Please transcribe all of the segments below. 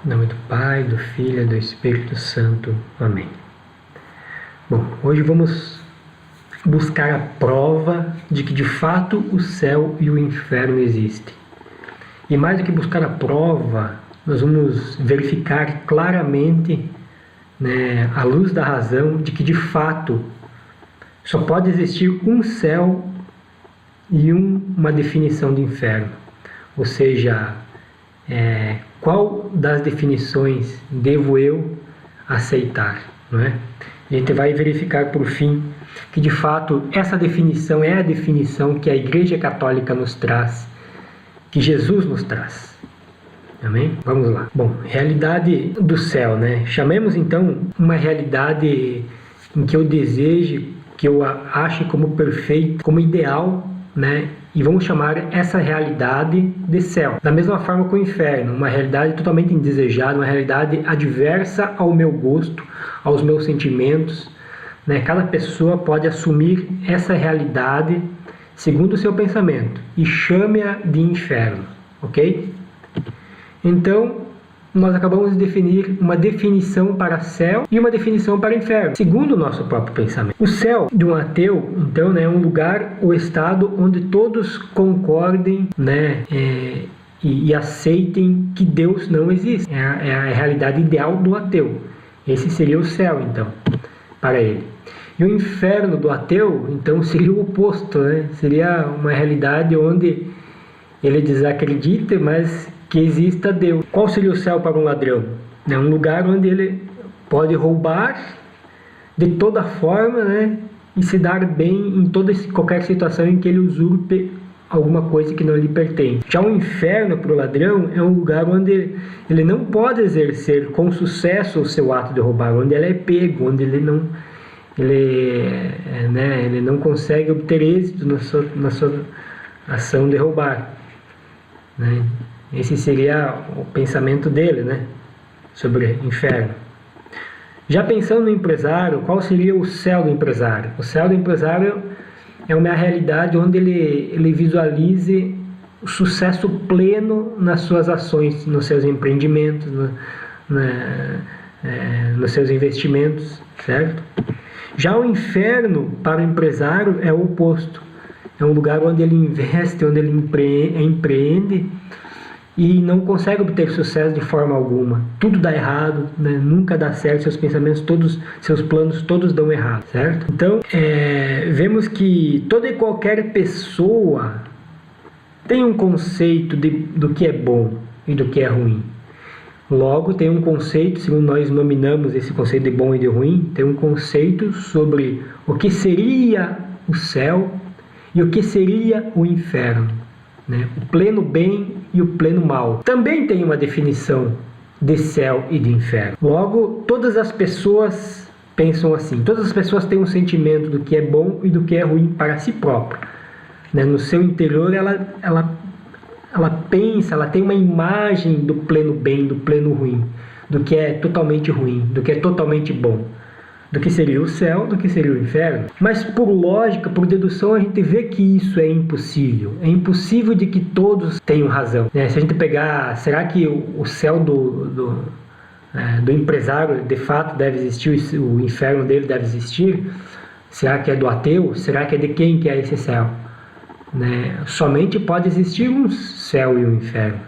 Em nome do Pai, do Filho e do Espírito Santo. Amém. Bom, hoje vamos buscar a prova de que de fato o céu e o inferno existem. E mais do que buscar a prova, nós vamos verificar claramente, à luz da razão, de que de fato só pode existir um céu e uma definição de inferno. Ou seja, qual das definições devo eu aceitar, não é? A gente vai verificar por fim que de fato essa definição é a definição que a Igreja Católica nos traz, que Jesus nos traz. Amém? Vamos lá. Bom, realidade do céu, Chamemos então uma realidade em que eu deseje, que eu ache como perfeito, como ideal, E vamos chamar essa realidade de céu. Da mesma forma que o inferno, uma realidade totalmente indesejada, uma realidade adversa ao meu gosto, aos meus sentimentos. Cada pessoa pode assumir essa realidade segundo o seu pensamento e chame-a de inferno, ok? Então, nós acabamos de definir uma definição para céu e uma definição para inferno, segundo o nosso próprio pensamento. O céu de um ateu, então, é um lugar, o estado onde todos concordem, e aceitem que Deus não existe. É a realidade ideal do ateu. Esse seria o céu, então, para ele. E o inferno do ateu, então, seria o oposto, Seria uma realidade onde ele desacredita, mas que exista Deus. Qual seria o céu para um ladrão? É um lugar onde ele pode roubar de toda forma, e se dar bem em qualquer situação em que ele usurpe alguma coisa que não lhe pertence. Já o inferno para o ladrão é um lugar onde ele não pode exercer com sucesso o seu ato de roubar, onde ele é pego, onde ele não consegue obter êxito na sua ação de roubar. Esse seria o pensamento dele, sobre inferno. Já pensando no empresário, qual seria o céu do empresário? O céu do empresário é uma realidade onde ele visualize o sucesso pleno nas suas ações, nos seus empreendimentos, nos seus investimentos, certo? Já o inferno para o empresário é o oposto. É um lugar onde ele investe, onde ele empreende e não consegue obter sucesso de forma alguma. Tudo dá errado, nunca dá certo, seus pensamentos todos, seus planos todos dão errado, certo? Então, vemos que toda e qualquer pessoa tem um conceito do que é bom e do que é ruim. Logo, tem um conceito, segundo nós nominamos esse conceito de bom e de ruim, tem um conceito sobre o que seria o céu e o que seria o inferno. O pleno bem e o pleno mal. Também tem uma definição de céu e de inferno. Logo, todas as pessoas pensam assim. Todas as pessoas têm um sentimento do que é bom e do que é ruim para si própria. No seu interior, ela pensa, ela tem uma imagem do pleno bem, do pleno ruim, do que é totalmente ruim, do que é totalmente bom, do que seria o céu, do que seria o inferno. Mas por lógica, por dedução, a gente vê que isso é impossível. É impossível de que todos tenham razão. Se a gente pegar, será que o céu do empresário de fato deve existir, o inferno dele deve existir? Será que é do ateu? Será que é de quem que é esse céu? Somente pode existir um céu e um inferno.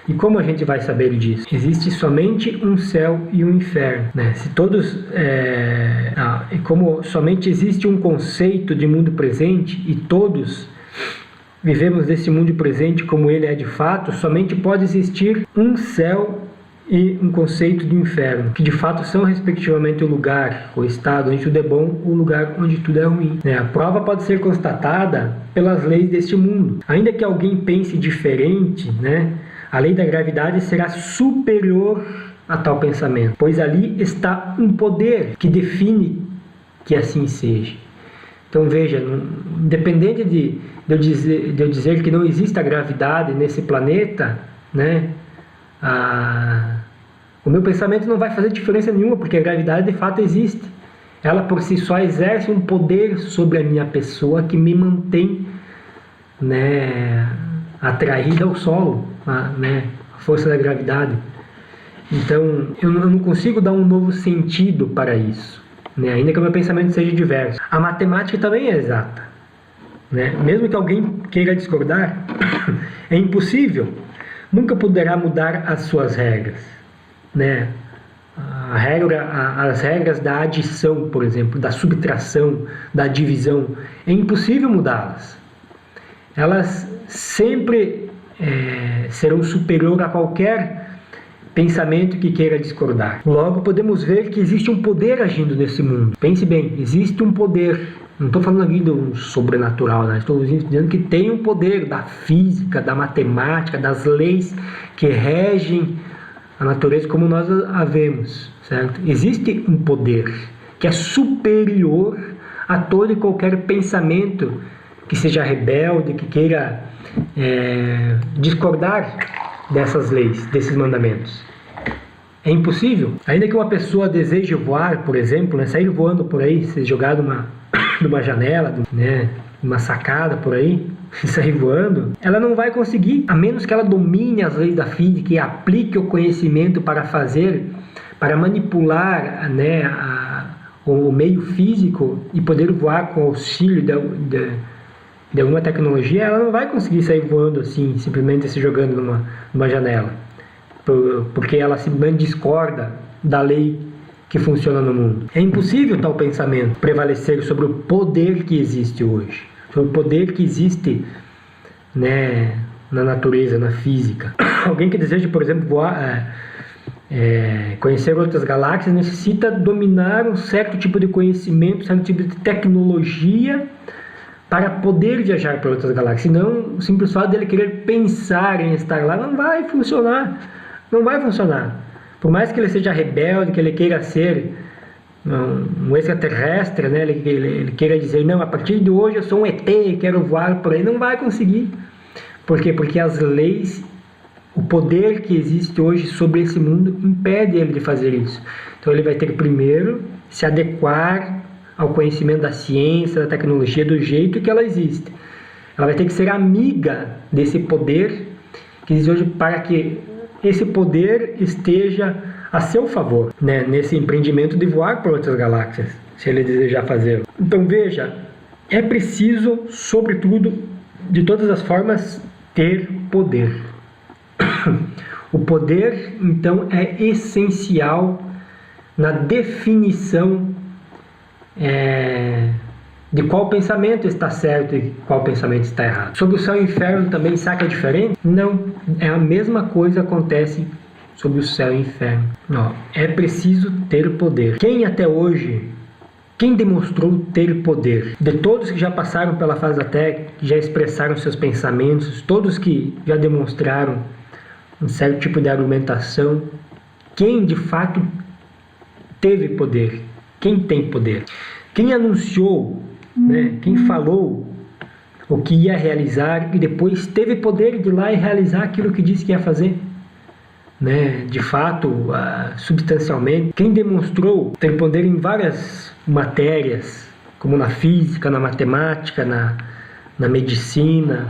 E como a gente vai saber disso? Existe somente um céu e um inferno. Se todos, e como somente existe um conceito de mundo presente e todos vivemos desse mundo presente como ele é de fato, somente pode existir um céu e um conceito de inferno, que de fato são respectivamente o lugar, o estado onde tudo é bom, o lugar onde tudo é ruim. A prova pode ser constatada pelas leis deste mundo. Ainda que alguém pense diferente, a lei da gravidade será superior a tal pensamento, pois ali está um poder que define que assim seja. Então veja, independente de eu dizer que não existe a gravidade nesse planeta, o meu pensamento não vai fazer diferença nenhuma, porque a gravidade de fato existe. Ela por si só exerce um poder sobre a minha pessoa que me mantém atraída ao solo, a força da gravidade. Então, eu não consigo dar um novo sentido para isso, né? Ainda que o meu pensamento seja diverso. A matemática também é exata, né? Mesmo que alguém queira discordar, é impossível. Nunca poderá mudar as suas regras, né? As regras da adição, por exemplo, da subtração, da divisão, é impossível mudá-las. Elas sempre serão superior a qualquer pensamento que queira discordar. Logo, podemos ver que existe um poder agindo nesse mundo. Pense bem, existe um poder. Não estou falando aqui de um sobrenatural, né? Estou dizendo que tem um poder da física, da matemática, das leis que regem a natureza como nós a vemos, certo? Existe um poder que é superior a todo e qualquer pensamento que seja rebelde, que queira discordar dessas leis, desses mandamentos. É impossível. Ainda que uma pessoa deseje voar, por exemplo, né, sair voando por aí, ser jogado numa janela, né, uma sacada por aí, e sair voando, ela não vai conseguir, a menos que ela domine as leis da física e aplique o conhecimento para manipular, né, o meio físico e poder voar com o auxílio de alguma tecnologia. Ela não vai conseguir sair voando assim, simplesmente se jogando numa janela, porque ela simplesmente discorda da lei que funciona no mundo. É impossível tal pensamento prevalecer sobre o poder que existe hoje, sobre o poder que existe, né, na natureza, na física. Alguém que deseja, por exemplo, voar, conhecer outras galáxias, necessita dominar um certo tipo de conhecimento, um certo tipo de tecnologia para poder viajar para outras galáxias. Senão, o simples fato dele querer pensar em estar lá não vai funcionar. Não vai funcionar. Por mais que ele seja rebelde, que ele queira ser um extraterrestre, né? Ele queira dizer, não, a partir de hoje eu sou um ET, quero voar por aí, não vai conseguir. Por quê? Porque as leis, o poder que existe hoje sobre esse mundo impede ele de fazer isso. Então ele vai ter que primeiro se adequar ao conhecimento da ciência, da tecnologia, do jeito que ela existe. Ela vai ter que ser amiga desse poder que existe hoje, para que esse poder esteja a seu favor, né, nesse empreendimento de voar para outras galáxias, se ele desejar fazê-lo. Então veja, é preciso, sobretudo, de todas as formas, ter poder. O poder, então, é essencial na definição de qual pensamento está certo e qual pensamento está errado. Sobre o céu e o inferno também, será que é diferente? Não, é a mesma coisa acontece sobre o céu e o inferno. Não, é preciso ter poder. Quem demonstrou ter poder? De todos que já passaram pela face da Terra, que já expressaram seus pensamentos, todos que já demonstraram um certo tipo de argumentação, quem de fato teve poder? Quem tem poder? Quem anunciou, né? Quem falou o que ia realizar e depois teve poder de ir lá e realizar aquilo que disse que ia fazer, né? De fato, substancialmente. Quem demonstrou ter poder em várias matérias, como na física, na matemática, na medicina,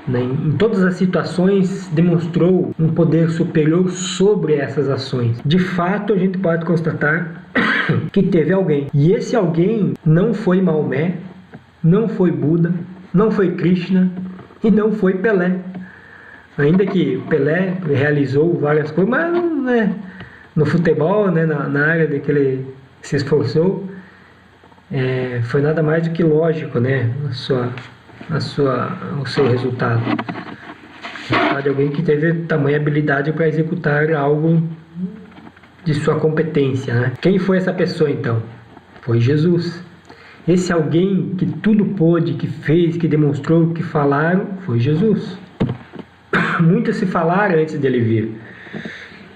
né? Em todas as situações demonstrou um poder superior sobre essas ações. De fato, a gente pode constatar que teve alguém. E esse alguém não foi Maomé, não foi Buda, não foi Krishna e não foi Pelé. Ainda que Pelé realizou várias coisas, mas né, no futebol, né, na área de que ele se esforçou, foi nada mais do que lógico, né, o seu resultado. De alguém que teve tamanha habilidade para executar algo de sua competência, né? Quem foi essa pessoa então? Foi Jesus. Esse alguém que tudo pôde, que fez, que demonstrou, que falaram, foi Jesus. Muitos se falaram antes dele vir.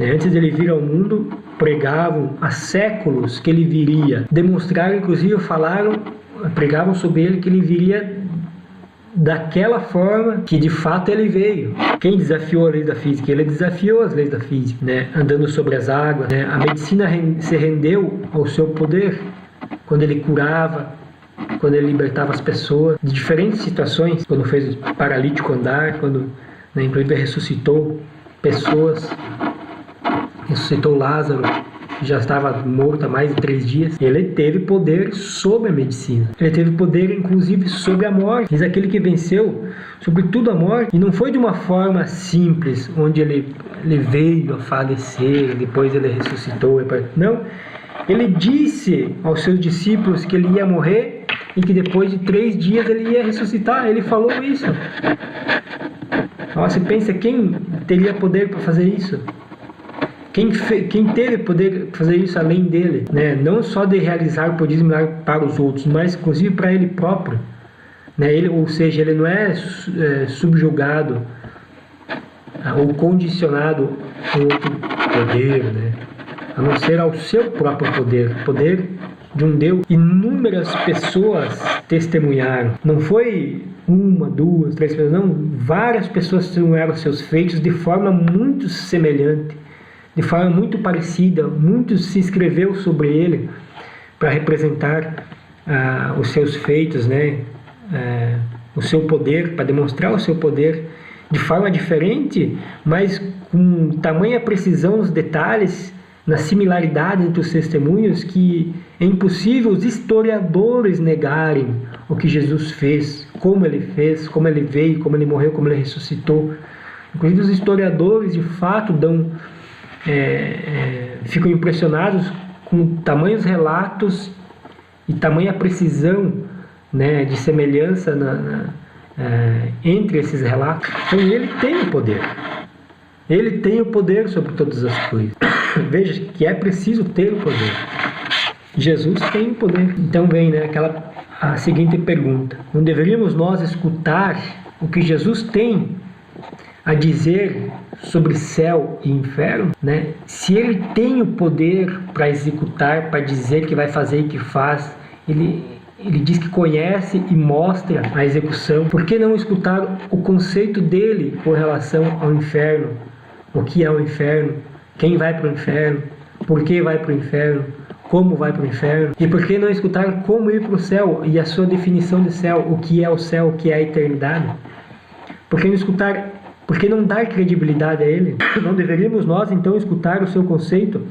Antes dele vir ao mundo, pregavam há séculos que ele viria. Demonstraram, inclusive, pregavam sobre ele que ele viria daquela forma que de fato ele veio. Quem desafiou a lei da física? Ele desafiou as leis da física, né? Andando sobre as águas, né? A medicina se rendeu ao seu poder quando ele curava, quando ele libertava as pessoas de diferentes situações, quando fez o paralítico andar, quando, né, inclusive ressuscitou pessoas ressuscitou Lázaro, que já estava morto há mais de 3 dias. Ele teve poder sobre a medicina. Ele teve poder, inclusive, sobre a morte. Diz aquele que venceu, sobretudo a morte. E não foi de uma forma simples, onde ele veio a falecer, depois ele ressuscitou. Não. Ele disse aos seus discípulos que ele ia morrer e que depois de 3 dias ele ia ressuscitar. Ele falou isso. Você pensa, quem teria poder para fazer isso? Quem teve poder para fazer isso além dele? Né? Não só de realizar prodígios para os outros, mas inclusive para ele próprio. Né? Ou seja, ele não é subjugado ou condicionado a outro poder, né? A não ser ao seu próprio poder de um Deus. Inúmeras pessoas testemunharam. Não foi 1, 2, 3 pessoas, não. Várias pessoas testemunharam seus feitos de forma muito semelhante, de forma muito parecida. Muitos se escreveu sobre ele para representar os seus feitos, né? O seu poder, para demonstrar o seu poder de forma diferente, mas com tamanha precisão nos detalhes, na similaridade entre os testemunhos, que é impossível os historiadores negarem o que Jesus fez, como ele veio, como ele morreu, como ele ressuscitou. Inclusive os historiadores de fato ficam impressionados com tamanhos relatos e tamanha precisão, né, de semelhança entre esses relatos. Então ele tem o poder. Ele tem o poder sobre todas as coisas. Veja que é preciso ter o poder. Jesus tem o poder. Então vem, né, a seguinte pergunta: não deveríamos nós escutar o que Jesus tem a dizer sobre céu e inferno? Né? Se ele tem o poder para executar, para dizer que vai fazer e que faz, ele diz que conhece e mostra a execução. Por que não escutar o conceito dele com relação ao inferno? O que é o inferno? Quem vai para o inferno? Por que vai para o inferno? Como vai para o inferno? E por que não escutar como ir para o céu e a sua definição de céu? O que é o céu? O que é a eternidade? Por que não escutar? Por que não dar credibilidade a ele? Não deveríamos nós então escutar o seu conceito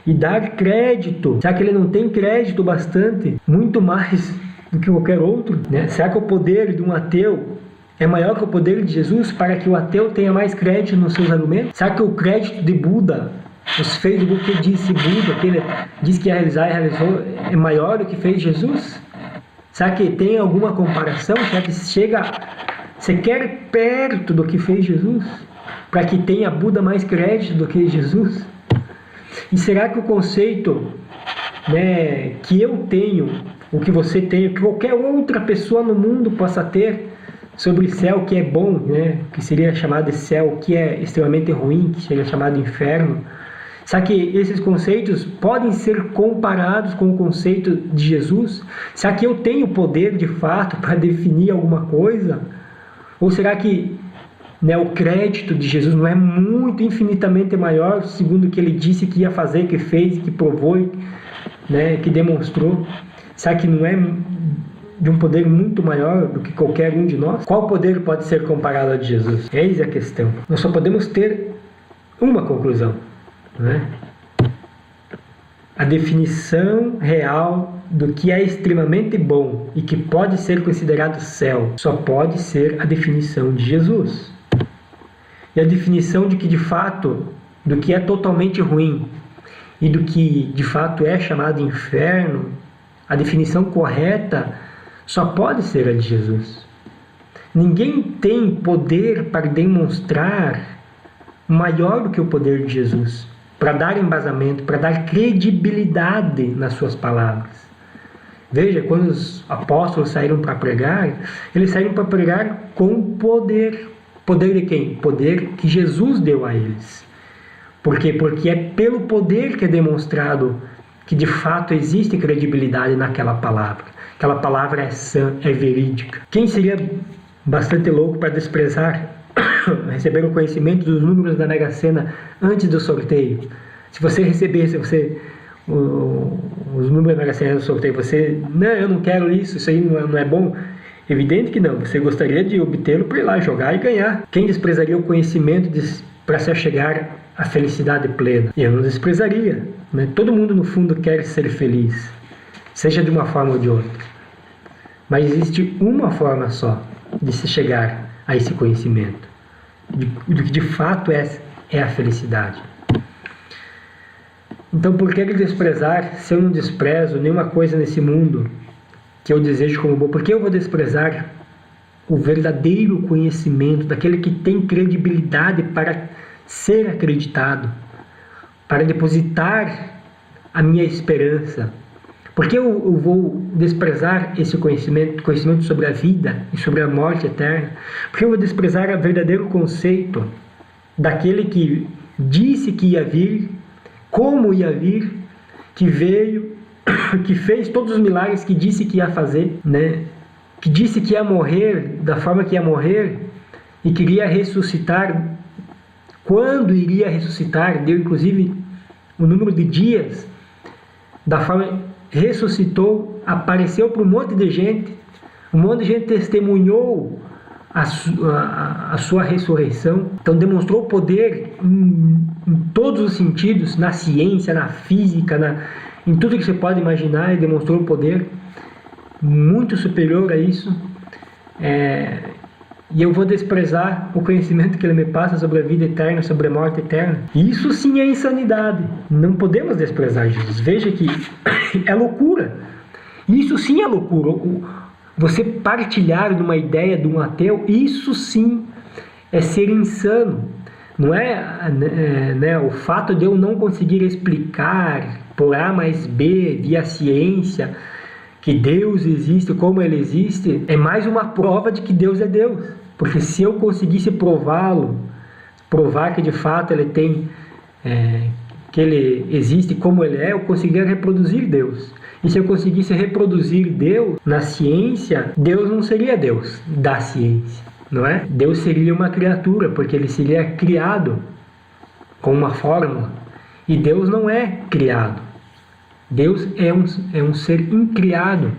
e dar crédito? Será que ele não tem crédito bastante? Muito mais do que qualquer outro? Né? Será que o poder de um ateu é maior que o poder de Jesus para que o ateu tenha mais crédito nos seus argumentos? Será que o crédito de Buda, os feitos do que disse Buda, que ele disse que ia realizar e realizou, é maior do que fez Jesus? Será que tem alguma comparação? Será que chega sequer perto do que fez Jesus, para que tenha Buda mais crédito do que Jesus? E será que o conceito, né, que eu tenho, o que você tem, o que qualquer outra pessoa no mundo possa ter sobre céu que é bom, né, que seria chamado de céu, que é extremamente ruim, que seria chamado de inferno, será que esses conceitos podem ser comparados com o conceito de Jesus? Será que eu tenho poder de fato para definir alguma coisa? Ou será que, né, o crédito de Jesus não é muito, infinitamente maior, segundo o que ele disse que ia fazer, que fez, que provou, né, que demonstrou? Será que não é de um poder muito maior do que qualquer um de nós? Qual poder pode ser comparado a de Jesus? Eis a questão. Nós só podemos ter uma conclusão, né? A definição real do que é extremamente bom e que pode ser considerado céu só pode ser a definição de Jesus. E a definição de que de fato, do que é totalmente ruim e do que de fato é chamado inferno, a definição correta só pode ser a de Jesus. Ninguém tem poder para demonstrar maior do que o poder de Jesus, para dar embasamento, para dar credibilidade nas suas palavras. Veja, quando os apóstolos saíram para pregar, eles saíram para pregar com poder. Poder de quem? Poder que Jesus deu a eles. Por quê? Porque é pelo poder que é demonstrado que de fato existe credibilidade naquela palavra. Aquela palavra é sã, é verídica. Quem seria bastante louco para desprezar receber o conhecimento dos números da Mega Sena antes do sorteio? Se você recebesse os números da Mega Sena do sorteio, você, não, eu não quero isso aí não é bom. Evidente que não, você gostaria de obtê-lo para ir lá jogar e ganhar. Quem desprezaria o conhecimento para se achegar a felicidade plena? Eu não desprezaria, né? Todo mundo no fundo quer ser feliz, seja de uma forma ou de outra. Mas existe uma forma só de se chegar a esse conhecimento, do que de fato é a felicidade. Então por que desprezar se eu não desprezo nenhuma coisa nesse mundo que eu desejo como bom? Por que eu vou desprezar o verdadeiro conhecimento daquele que tem credibilidade para ser acreditado, para depositar a minha esperança? Por que eu vou desprezar esse conhecimento sobre a vida e sobre a morte eterna? Por que eu vou desprezar o verdadeiro conceito daquele que disse que ia vir, como ia vir, que veio, que fez todos os milagres que disse que ia fazer, né? Que disse que ia morrer da forma que ia morrer e queria ressuscitar. Quando iria ressuscitar, deu inclusive o número de dias, da forma ressuscitou, apareceu para um monte de gente testemunhou a sua ressurreição. Então demonstrou poder em todos os sentidos, na ciência, na física, em tudo que você pode imaginar. Ele demonstrou um poder muito superior a isso. E eu vou desprezar o conhecimento que ele me passa sobre a vida eterna, sobre a morte eterna. Isso sim é insanidade. Não podemos desprezar Jesus. Veja que é loucura. Isso sim é loucura. Você partilhar de uma ideia de um ateu, isso sim é ser insano. Não é o fato de eu não conseguir explicar por A mais B, via ciência, que Deus existe, como Ele existe, é mais uma prova de que Deus é Deus. Porque se eu conseguisse provar que de fato Ele tem, que Ele existe como Ele é, eu conseguiria reproduzir Deus. E se eu conseguisse reproduzir Deus na ciência, Deus não seria Deus da ciência, não é? Deus seria uma criatura, porque Ele seria criado com uma fórmula. E Deus não é criado. Deus é um ser incriado.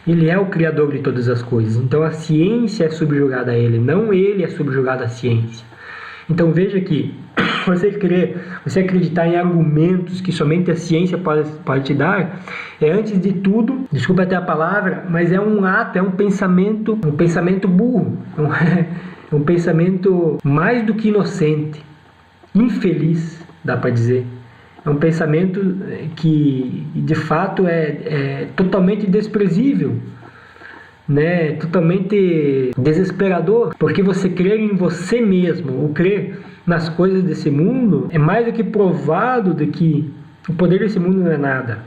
Ele é o criador de todas as coisas. Então a ciência é subjugada a Ele, não Ele é subjugado à ciência. Então veja que você acreditar em argumentos que somente a ciência pode te dar, antes de tudo, desculpa até a palavra, mas é um ato, é um pensamento burro, é um pensamento mais do que inocente, infeliz, dá para dizer. É um pensamento que de fato é totalmente desprezível, né? Totalmente desesperador, porque você crer em você mesmo, ou crer nas coisas desse mundo, é mais do que provado de que o poder desse mundo não é nada,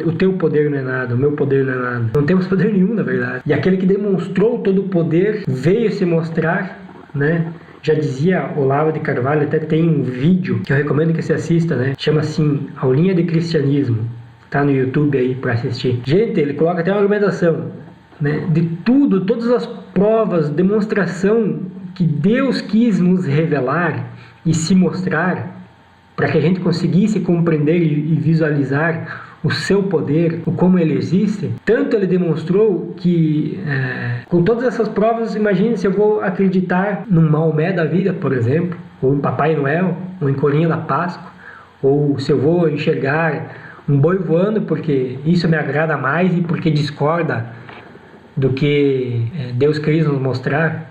o teu poder não é nada, o meu poder não é nada. Não temos poder nenhum, na verdade. E aquele que demonstrou todo o poder veio se mostrar, né? Já dizia Olavo de Carvalho, até tem um vídeo que eu recomendo que você assista, né? Chama assim, Aulinha de Cristianismo. Tá no YouTube aí para assistir. Gente, ele coloca até uma argumentação, né? De tudo, todas as provas, demonstração que Deus quis nos revelar e se mostrar para que a gente conseguisse compreender e visualizar o seu poder, o como ele existe. Tanto ele demonstrou que, com todas essas provas, imagine se eu vou acreditar num Maomé da vida, por exemplo, ou em Papai Noel, ou em Corinha da Páscoa, ou se eu vou enxergar um boi voando porque isso me agrada mais e porque discorda do que Deus quis nos mostrar,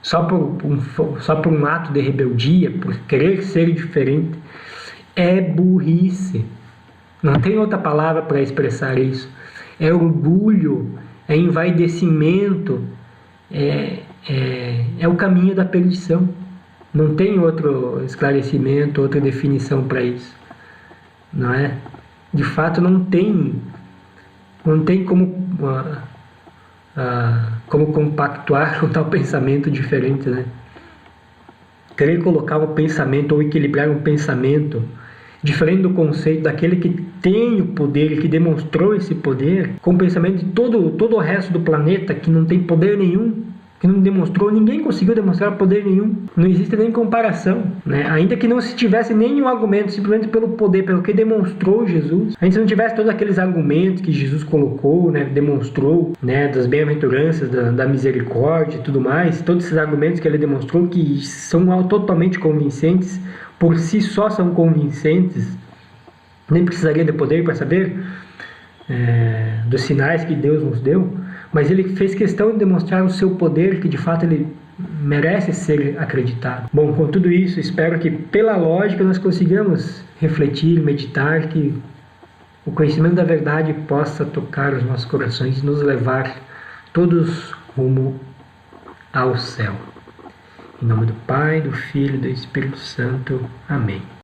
só por um ato de rebeldia, por querer ser diferente, é burrice. Não tem outra palavra para expressar isso. É orgulho, é envaidecimento, é o caminho da perdição. Não tem outro esclarecimento, outra definição para isso. Não é? De fato, não tem como compactuar com tal pensamento diferente, né? Querer colocar um pensamento ou equilibrar um pensamento diferente do conceito daquele que tem o poder e que demonstrou esse poder, com o pensamento de todo o resto do planeta que não tem poder nenhum, que não demonstrou, ninguém conseguiu demonstrar poder nenhum, não existe nem comparação, né? Ainda que não se tivesse nenhum argumento, simplesmente pelo poder, pelo que demonstrou Jesus, a gente não tivesse todos aqueles argumentos que Jesus colocou, né, demonstrou, né, das bem-aventuranças, da misericórdia e tudo mais, todos esses argumentos que ele demonstrou que são totalmente convincentes, por si só são convincentes, nem precisaria de poder para saber dos sinais que Deus nos deu, mas ele fez questão de demonstrar o seu poder, que de fato ele merece ser acreditado. Bom, com tudo isso, espero que pela lógica nós consigamos refletir, meditar, que o conhecimento da verdade possa tocar os nossos corações e nos levar todos rumo ao céu. Em nome do Pai, do Filho e do Espírito Santo. Amém.